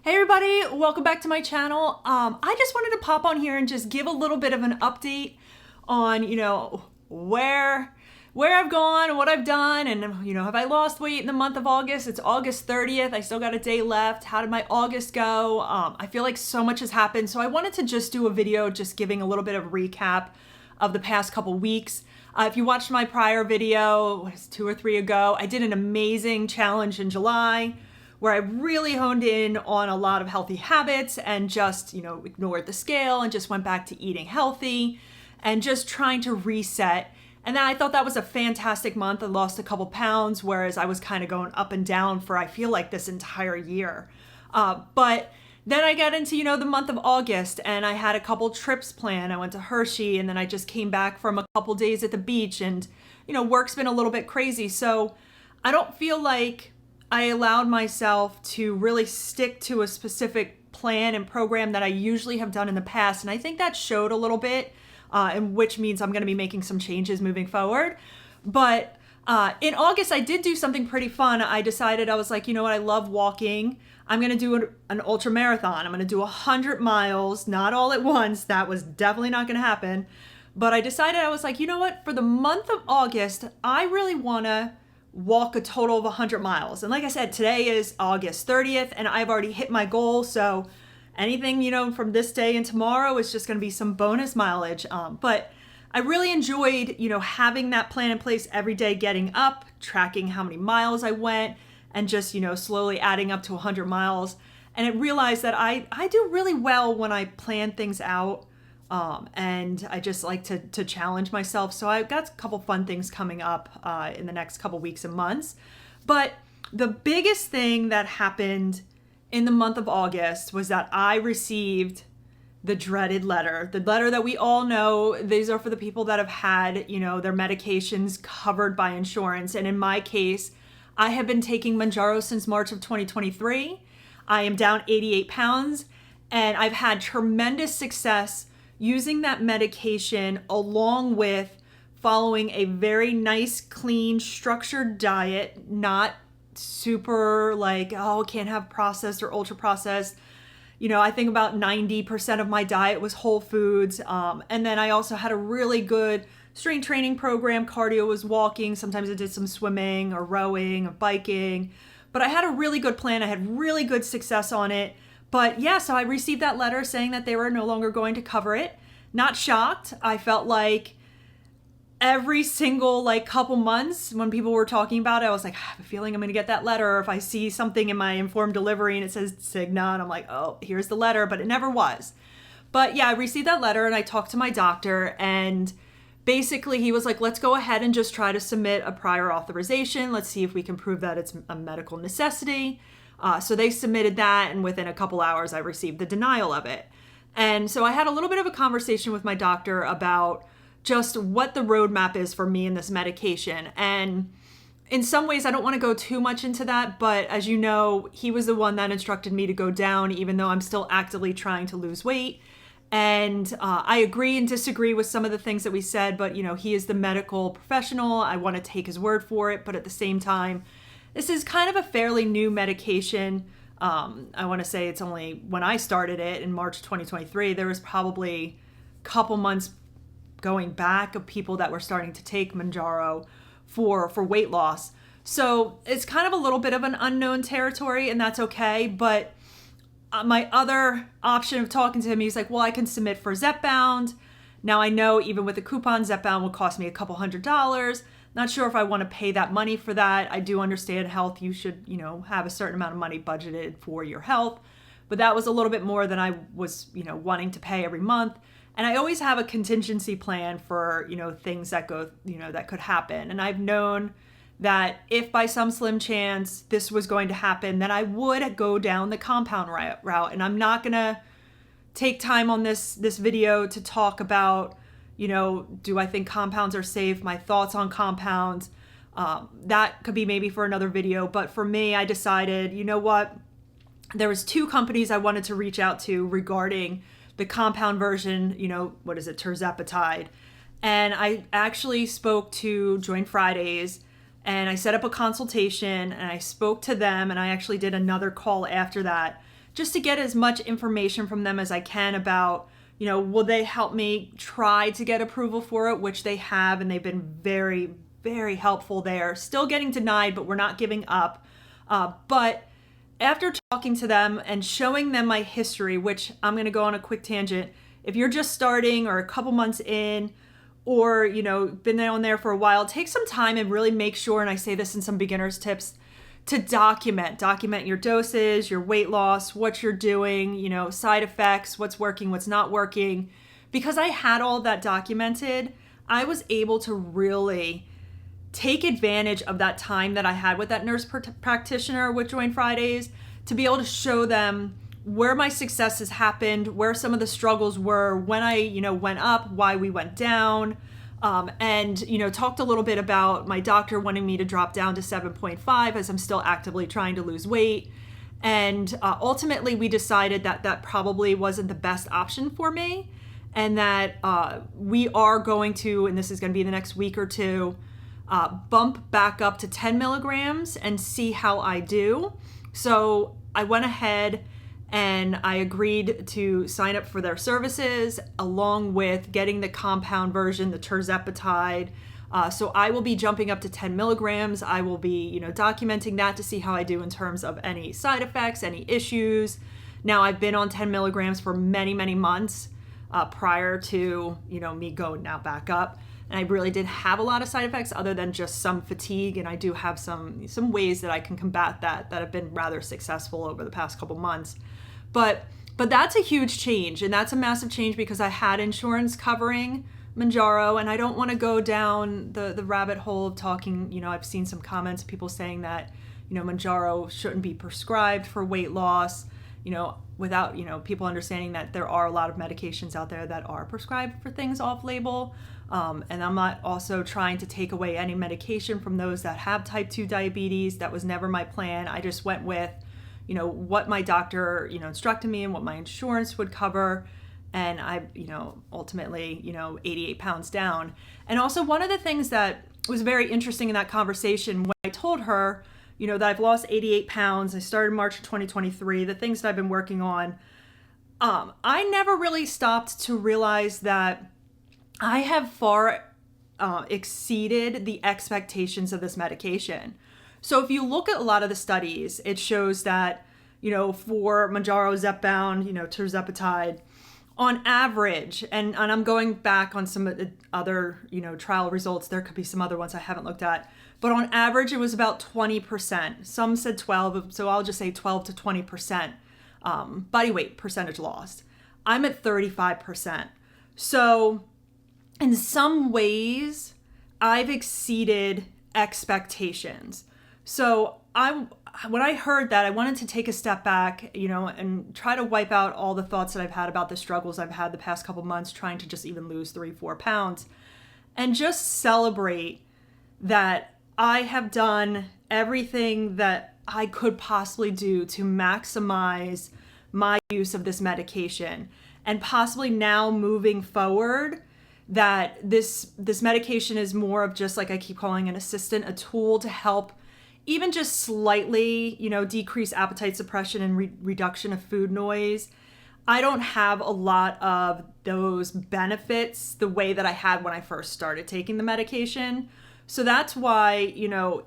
Hey everybody, welcome back to my channel. I just wanted to pop on here and just give a little bit of an update on, where I've gone and what I've done, and have I lost weight in the month of August? It's August 30th. I still got a day left. How did my August go? I feel like so much has happened, so I wanted to just do a video just giving a little bit of recap of the past couple weeks. If you watched my prior video, 2 or 3 ago, I did an amazing challenge in July where I really honed in on a lot of healthy habits and just, ignored the scale and just went back to eating healthy and just trying to reset. And then I thought that was a fantastic month. I lost a couple pounds, whereas I was kind of going up and down for, I feel like, this entire year. But then I got into, the month of August, and I had a couple trips planned. I went to Hershey, and then I just came back from a couple days at the beach, and, work's been a little bit crazy. So I don't feel like I allowed myself to really stick to a specific plan and program that I usually have done in the past. And I think that showed a little bit, and which means I'm going to be making some changes moving forward. But in August, I did do something pretty fun. I decided, I was like, I love walking. I'm going to do an ultra marathon. I'm going to do 100 miles, not all at once. That was definitely not going to happen. But I decided, I was like, for the month of August, I really want to walk a total of 100 miles. And like I said, today is August 30th, and I've already hit my goal. So anything, from this day and tomorrow is just going to be some bonus mileage. But I really enjoyed, having that plan in place every day, getting up, tracking how many miles I went, and just, slowly adding up to 100 miles. And I realized that I do really well when I plan things out. And I just like to challenge myself. So I've got a couple fun things coming up in the next couple weeks and months. But the biggest thing that happened in the month of August was that I received the dreaded letter. The letter that we all know, these are for the people that have had, their medications covered by insurance. And in my case, I have been taking Mounjaro since March of 2023. I am down 88 pounds, and I've had tremendous success using that medication along with following a very nice, clean, structured diet, not super like, can't have processed or ultra processed. I think about 90% of my diet was whole foods. And then I also had a really good strength training program. Cardio was walking. Sometimes I did some swimming or rowing or biking. But I had a really good plan. I had really good success on it. But yeah, so I received that letter saying that they were no longer going to cover it. Not shocked. I felt like every single couple months when people were talking about it, I was like, I have a feeling I'm going to get that letter. Or if I see something in my informed delivery and it says Cigna, and I'm like, oh, here's the letter, but it never was. But yeah, I received that letter and I talked to my doctor, and basically he was like, let's go ahead and just try to submit a prior authorization. Let's see if we can prove that it's a medical necessity. So they submitted that, and within a couple hours, I received the denial of it. And so I had a little bit of a conversation with my doctor about just what the roadmap is for me in this medication. And in some ways, I don't want to go too much into that, but as you know, he was the one that instructed me to go down, even though I'm still actively trying to lose weight. And I agree and disagree with some of the things that we said, but he is the medical professional. I want to take his word for it, but at the same time, this is kind of a fairly new medication. I want to say it's only when I started it in March 2023, there was probably a couple months going back of people that were starting to take Mounjaro for weight loss. So it's kind of a little bit of an unknown territory, and that's okay. But my other option of talking to him, he's like, well, I can submit for Zepbound. Now I know even with the coupon, Zepbound will cost me a couple $100s. Not sure if I want to pay that money for that. I do understand health. You should, have a certain amount of money budgeted for your health. But that was a little bit more than I was, wanting to pay every month. And I always have a contingency plan for, things that go, that could happen. And I've known that if by some slim chance this was going to happen, then I would go down the compound route. And I'm not going to take time on this video to talk about, do I think compounds are safe? My thoughts on compounds. That could be maybe for another video. But for me, I decided, what? There was 2 companies I wanted to reach out to regarding the compound version, tirzepatide. And I actually spoke to Join Fridays, and I set up a consultation, and I spoke to them, and I actually did another call after that just to get as much information from them as I can about, will they help me try to get approval for it, which they have, and they've been very, very helpful there. Still getting denied, but we're not giving up. But after talking to them and showing them my history, which I'm going to go on a quick tangent. If you're just starting or a couple months in, or, been on there for a while, take some time and really make sure, and I say this in some beginner's tips, to document your doses, your weight loss, what you're doing, side effects, what's working, what's not working. Because I had all that documented, I was able to really take advantage of that time that I had with that nurse practitioner with Join Fridays to be able to show them where my successes happened, where some of the struggles were, when I, went up, why we went down, and, talked a little bit about my doctor wanting me to drop down to 7.5 as I'm still actively trying to lose weight. And ultimately, we decided that that probably wasn't the best option for me, and that we are going to, and this is going to be the next week or two, bump back up to 10 milligrams and see how I do. So I went ahead and I agreed to sign up for their services along with getting the compound version, the tirzepatide. So I will be jumping up to 10 milligrams. I will be, documenting that to see how I do in terms of any side effects, any issues. Now, I've been on 10 milligrams for many, many months prior to, me going now back up. And I really did have a lot of side effects other than just some fatigue. And I do have some ways that I can combat that have been rather successful over the past couple months. But that's a huge change, and that's a massive change because I had insurance covering Mounjaro, and I don't want to go down the rabbit hole of talking, I've seen some comments, people saying that, Mounjaro shouldn't be prescribed for weight loss, without, people understanding that there are a lot of medications out there that are prescribed for things off-label. And I'm not also trying to take away any medication from those that have type 2 diabetes. That was never my plan. I just went with what my doctor, instructed me and what my insurance would cover. And I, ultimately, 88 pounds down. And also one of the things that was very interesting in that conversation when I told her, that I've lost 88 pounds, I started March of 2023, the things that I've been working on, I never really stopped to realize that I have far exceeded the expectations of this medication. So if you look at a lot of the studies, it shows that, for Mounjaro, Zepbound, tirzepatide, on average, and I'm going back on some of the other, trial results, there could be some other ones I haven't looked at, but on average, it was about 20%. Some said 12, so I'll just say 12 to 20% body weight percentage lost. I'm at 35%. So in some ways, I've exceeded expectations. So when I heard that, I wanted to take a step back, and try to wipe out all the thoughts that I've had about the struggles I've had the past couple months trying to just even lose 3-4 pounds, and just celebrate that I have done everything that I could possibly do to maximize my use of this medication, and possibly now moving forward that this medication is more of just, like I keep calling an assistant, a tool to help even just slightly, decrease appetite suppression and reduction of food noise. I don't have a lot of those benefits the way that I had when I first started taking the medication. So that's why,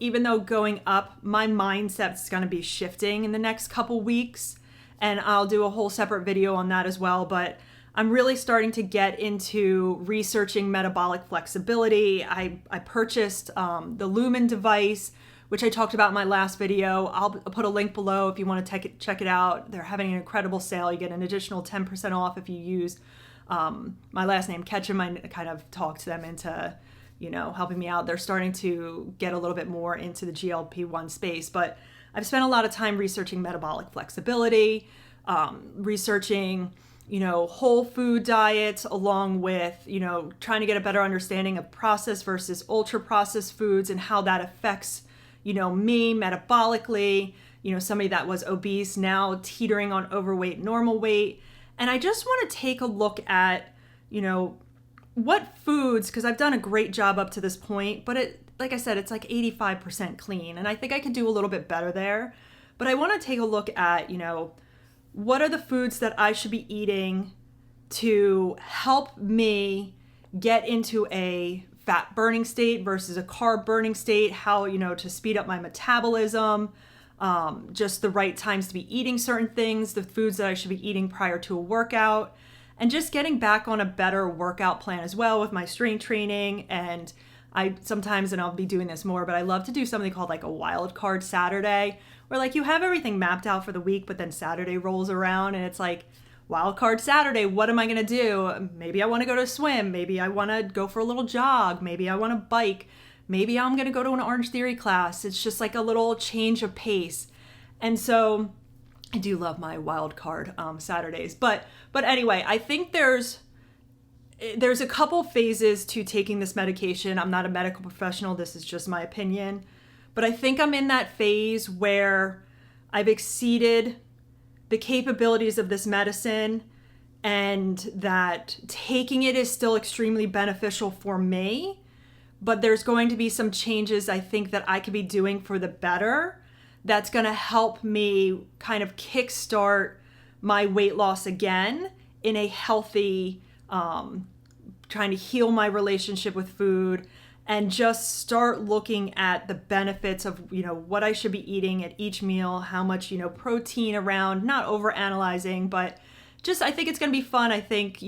even though going up, my mindset's going to be shifting in the next couple weeks, and I'll do a whole separate video on that as well. But I'm really starting to get into researching metabolic flexibility. I purchased the Lumen device, which I talked about in my last video. I'll put a link below if you want to check it out. They're having an incredible sale. You get an additional 10% off if you use my last name, Ketchum. I kind of talked them into, helping me out. They're starting to get a little bit more into the GLP-1 space, but I've spent a lot of time researching metabolic flexibility, researching, whole food diets, along with, trying to get a better understanding of processed versus ultra processed foods and how that affects me metabolically, somebody that was obese now teetering on overweight, normal weight. And I just want to take a look at, what foods, because I've done a great job up to this point, but like I said, it's like 85% clean. And I think I could do a little bit better there. But I want to take a look at, what are the foods that I should be eating to help me get into a fat burning state versus a carb burning state, how, to speed up my metabolism, just the right times to be eating certain things, the foods that I should be eating prior to a workout, and just getting back on a better workout plan as well with my strength training. And I sometimes, and I'll be doing this more, but I love to do something called like a wild card Saturday, where like you have everything mapped out for the week, but then Saturday rolls around and it's like, wild card Saturday, what am I going to do? Maybe I want to go to swim. Maybe I want to go for a little jog. Maybe I want to bike. Maybe I'm going to go to an Orange Theory class. It's just like a little change of pace. And so I do love my wild card Saturdays. But anyway, I think there's a couple phases to taking this medication. I'm not a medical professional. This is just my opinion. But I think I'm in that phase where I've exceeded the capabilities of this medicine, and that taking it is still extremely beneficial for me, but there's going to be some changes I think that I could be doing for the better that's going to help me kind of kickstart my weight loss again in a healthy, trying to heal my relationship with food and just start looking at the benefits of, what I should be eating at each meal, how much, protein around, not over analyzing, but just, I think it's going to be fun. I think,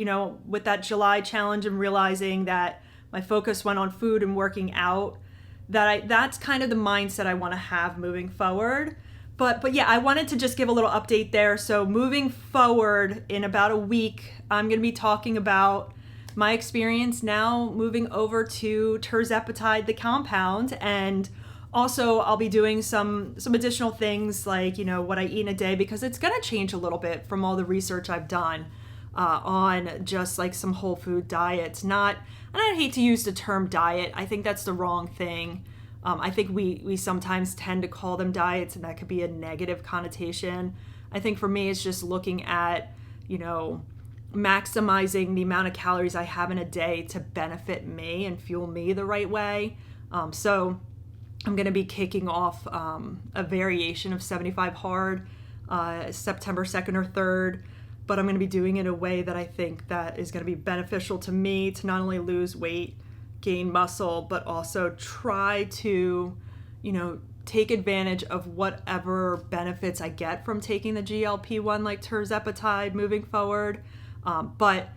with that July challenge and realizing that my focus went on food and working out, that's kind of the mindset I want to have moving forward. But yeah, I wanted to just give a little update there. So moving forward in about a week, I'm going to be talking about my experience now moving over to tirzepatide, the compound, and also I'll be doing some additional things like, what I eat in a day, because it's going to change a little bit from all the research I've done on just like some whole food diets. And I hate to use the term diet. I think that's the wrong thing. I think we sometimes tend to call them diets, and that could be a negative connotation. I think for me, it's just looking at, maximizing the amount of calories I have in a day to benefit me and fuel me the right way. So I'm going to be kicking off a variation of 75 hard September 2nd or 3rd, but I'm going to be doing it in a way that I think that is going to be beneficial to me to not only lose weight, gain muscle, but also try to, take advantage of whatever benefits I get from taking the GLP-1 like tirzepatide moving forward. But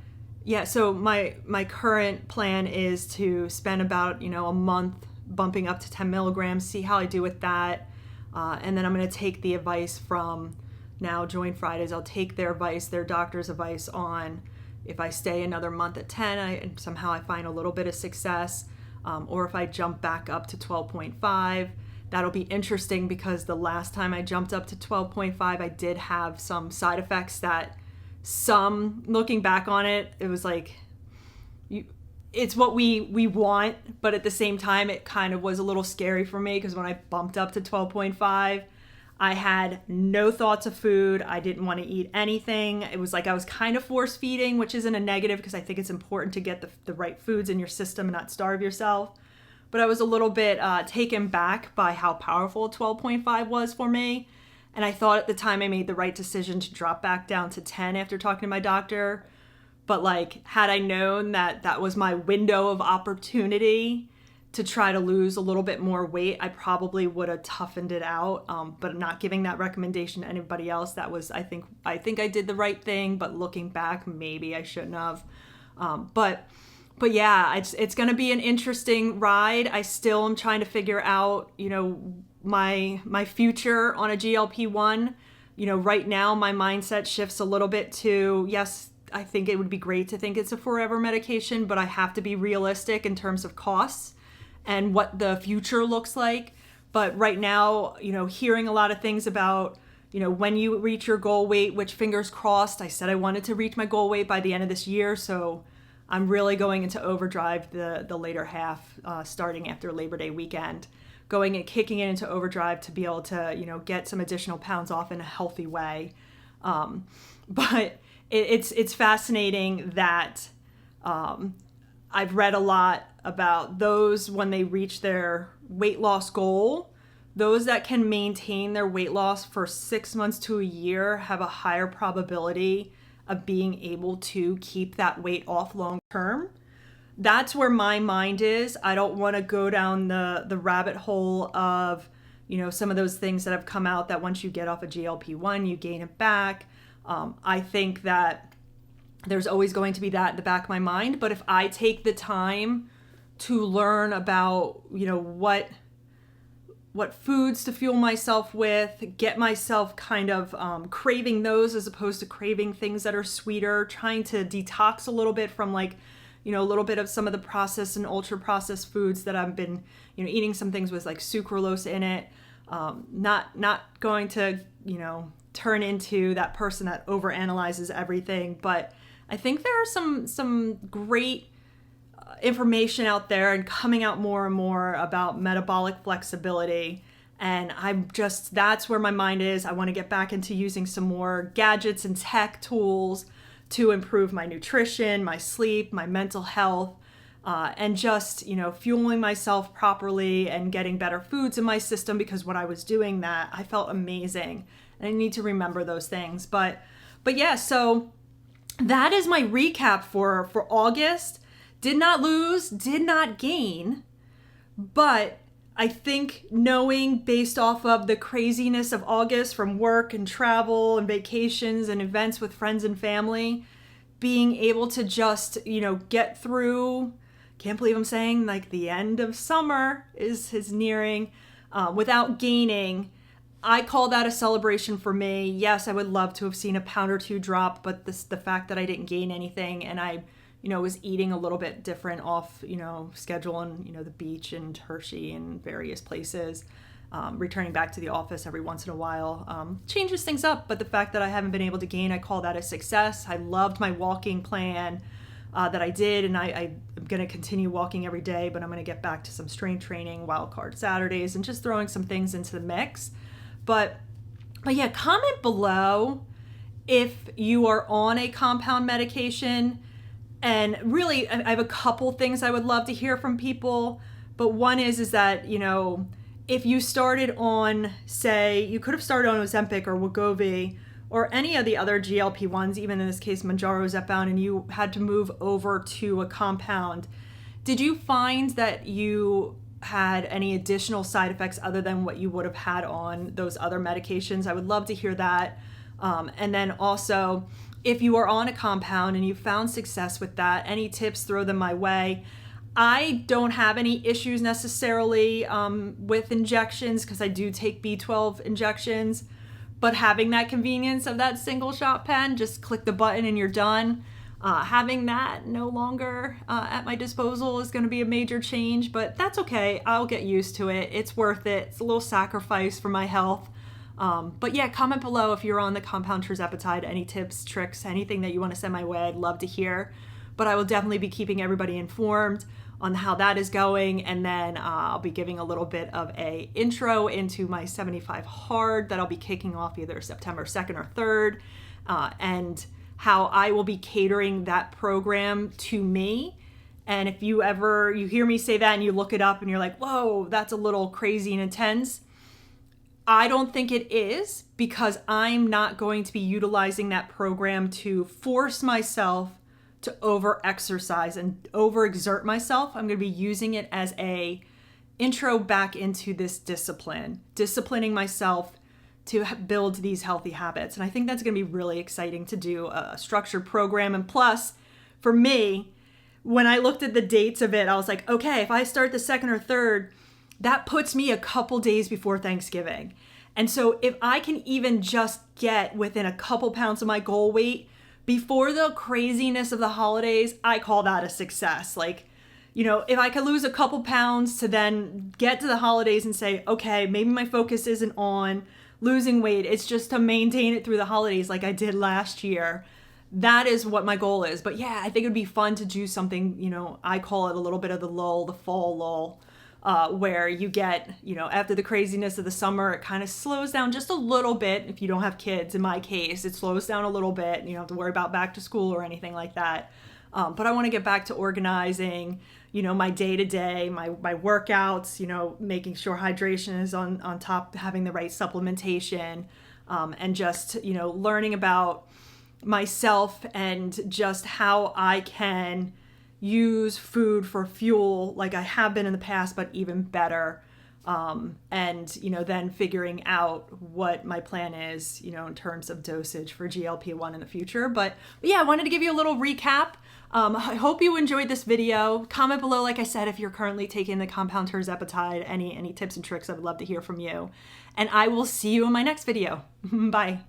yeah, so my current plan is to spend about, a month bumping up to 10 milligrams, see how I do with that. And then I'm going to take the advice from now Join Fridays. I'll take their advice, their doctor's advice on if I stay another month at 10 and somehow I find a little bit of success, or if I jump back up to 12.5. That'll be interesting because the last time I jumped up to 12.5, I did have some side effects that looking back on it, it was like, it's what we want, but at the same time, it kind of was a little scary for me because when I bumped up to 12.5, I had no thoughts of food. I didn't want to eat anything. It was like I was kind of force feeding, which isn't a negative because I think it's important to get the right foods in your system and not starve yourself. But I was a little bit taken back by how powerful 12.5 was for me. And I thought at the time I made the right decision to drop back down to 10 after talking to my doctor. But like, had I known that that was my window of opportunity to try to lose a little bit more weight, I probably would have toughened it out. But not giving that recommendation to anybody else. That was, I think I did the right thing, but looking back, maybe I shouldn't have. But yeah, it's going to be an interesting ride. I still am trying to figure out, my future on a GLP-1. Right now my mindset shifts a little bit to, yes, I think it would be great to think it's a forever medication, but I have to be realistic in terms of costs and what the future looks like. But right now, hearing a lot of things about, when you reach your goal weight, which fingers crossed, I said I wanted to reach my goal weight by the end of this year. So I'm really going into overdrive the later half, starting after Labor Day weekend, going and kicking it into overdrive to be able to, get some additional pounds off in a healthy way. But it's fascinating that I've read a lot about those when they reach their weight loss goal, those that can maintain their weight loss for 6 months to a year have a higher probability of being able to keep that weight off long term. That's where my mind is. I don't want to go down the rabbit hole of, some of those things that have come out that once you get off a GLP-1, you gain it back. I think that there's always going to be that in the back of my mind. But if I take the time to learn about, what foods to fuel myself with, get myself kind of craving those as opposed to craving things that are sweeter, trying to detox a little bit from a little bit of some of the processed and ultra processed foods that I've been, eating some things with like sucralose in it. Not going to, turn into that person that overanalyzes everything, but I think there are some great information out there and coming out more and more about metabolic flexibility. And that's where my mind is. I want to get back into using some more gadgets and tech tools to improve my nutrition, my sleep, my mental health, and just, fueling myself properly and getting better foods in my system, because when I was doing that, I felt amazing. And I need to remember those things. But yeah, so that is my recap for August. Did not lose, did not gain, but I think knowing based off of the craziness of August from work and travel and vacations and events with friends and family, being able to just, get through, can't believe I'm saying like the end of summer is nearing without gaining. I call that a celebration for me. Yes, I would love to have seen a pound or two drop, but the fact that I didn't gain anything and I was eating a little bit different off, schedule and, the beach and Hershey and various places, returning back to the office every once in a while, changes things up. But the fact that I haven't been able to gain, I call that a success. I loved my walking plan that I did, and I'm going to continue walking every day, but I'm going to get back to some strength training, wild card Saturdays, and just throwing some things into the mix. But yeah, comment below if you are on a compound medication. And really, I have a couple things I would love to hear from people. But one is that, if you started on, say, you could have started on Ozempic or Wegovy or any of the other GLP-1s, even in this case, Mounjaro, Zepbound, and you had to move over to a compound. Did you find that you had any additional side effects other than what you would have had on those other medications? I would love to hear that. And then also, if you are on a compound and you found success with that, any tips, throw them my way. I don't have any issues necessarily with injections because I do take B12 injections, but having that convenience of that single shot pen, just click the button and you're done. Having that no longer at my disposal is going to be a major change, but that's okay. I'll get used to it. It's worth it. It's a little sacrifice for my health. But yeah, comment below if you're on the compound tirzepatide, any tips, tricks, anything that you want to send my way. I'd love to hear, but I will definitely be keeping everybody informed on how that is going. And then I'll be giving a little bit of a intro into my 75 hard that I'll be kicking off either September 2nd or 3rd, and how I will be catering that program to me. And if you hear me say that and you look it up and you're like, whoa, that's a little crazy and intense, I don't think it is, because I'm not going to be utilizing that program to force myself to over-exercise and over-exert myself. I'm going to be using it as a intro back into this disciplining myself to build these healthy habits. And I think that's going to be really exciting to do a structured program. And plus, for me, when I looked at the dates of it, I was like, okay, if I start the 2nd or 3rd, that puts me a couple days before Thanksgiving. And so if I can even just get within a couple pounds of my goal weight before the craziness of the holidays, I call that a success. Like, if I could lose a couple pounds to then get to the holidays and say, okay, maybe my focus isn't on losing weight, it's just to maintain it through the holidays like I did last year. That is what my goal is. But yeah, I think it'd be fun to do something, I call it a little bit of the lull, the fall lull. Where you get, after the craziness of the summer, it kind of slows down just a little bit. If you don't have kids, in my case, it slows down a little bit. You don't have to worry about back to school or anything like that. But I want to get back to organizing, my day-to-day, my workouts, making sure hydration is on top, having the right supplementation, and just, learning about myself and just how I can use food for fuel like I have been in the past, but even better. And, then figuring out what my plan is, in terms of dosage for GLP-1 in the future. But yeah, I wanted to give you a little recap. I hope you enjoyed this video. Comment below, like I said, if you're currently taking the compound tirzepatide, any tips and tricks. I would love to hear from you. And I will see you in my next video. Bye.